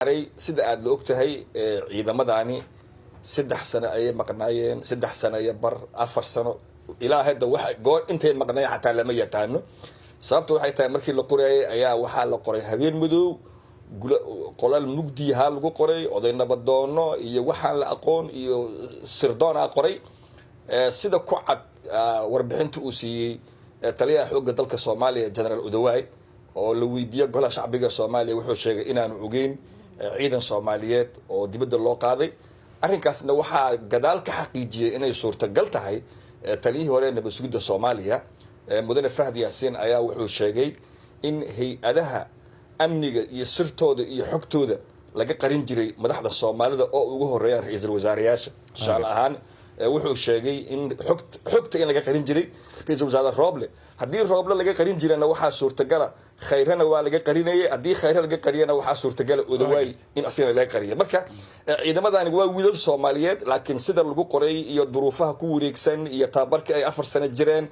sida aad la ogtahay ciidamadani 3 sano ay maqnaayeen 3 sano iyo bar 4 sano ilaa hadda wax goor intay maqnaayeen xataa lama yaqaano sababtu waxay tahay markii la qorayay ayaa waxa la qoray habeen madow qolal mugdi ha lagu qoray oday nabadoono iyo waxaan la aqoon iyo sirdoona qoray sida ku cad warbixinta uu siiyay taliyaha xoogga dalka Soomaaliya General Odawaay oo la weydiiyay golaha shacbiga Soomaaliya wuxuu sheegay inaanu ogeyn ciidan Soomaaliyeed oo dibadda loo qaaday arrinkaasna waxa gadaal ka xaqiijiyay inay suurtagal tahay taliyihii hore nabad sugidda Soomaaliya mudane Fahdi Yaasiin ayaa wuxuu sheegay in hay-adaha amniga iyo sirtooda iyo xogtooda laga qarin jiray madaxda Soomaalida oo ugu horeeyay ra'iisul wasaarayaasha tusaale ahaan wuxuu sheegay in xogta in laga qarin jiray ra'iisul wasaare Roble haddii Roble laga qarin jirana waxa suurtagal khayrana waa laga qarinayay haddii khayra laga qariyana waxa suurtagal Odawaay in asina laga qariyo marka ciidamadani waa wiilal Soomaaliyeed laakiin sida lagu qoray iyo duruufaha ku wareegsan iyo tababarka ay 4 sano jireen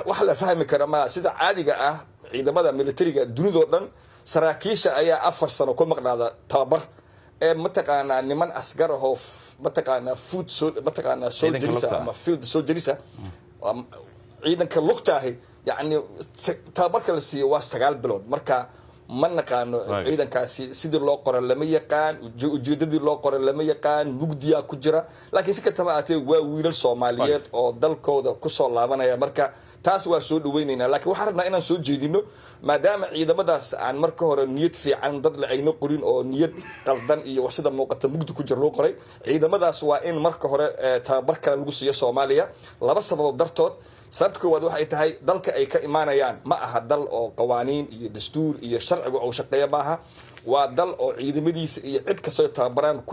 wax la fahmi kara ma sida caadiga ah ciidamada militariga dunidoo dhan saraakiisha ayaa 4 sano ku maqnaada tababar mataqaana niman asgar ah mataqaana food mataqaana soldierisa ama field soldierisa ciidanka lugtaahay yani tababarka la siiyo waa 9 bilood marka ma naqaano ciidankaasi sidii loo qoray lama yaqaan ujeedadii loo qoray lama yaqaan mugdiya ku jira laakiin si kastaba aatee waa wiilal Soomaaliyeed oo dalkooda ku soo laabanaya marka taas waa soo dhaweynayna laakiin waxaan rabnaa inaan soo jeedino maadaama ciidamadaas aan marka hore niyad fiican dad la ayna qorin oo niyad qaldan iyo wax sida muuqata mugdi ku jira loo qoray ciidamadaas waa in marka hore tababar kale lagu siiyo Soomaaliya laba sabab dartood sababta koowaad waxay tahay dalka ay ka imaanayaan ma aha dal oo qawaaniin iyo dastuur iyo sharciga oo shaqeeya maaha waa dal oo ciidamadiisa iyo cid kastoo tababaran ku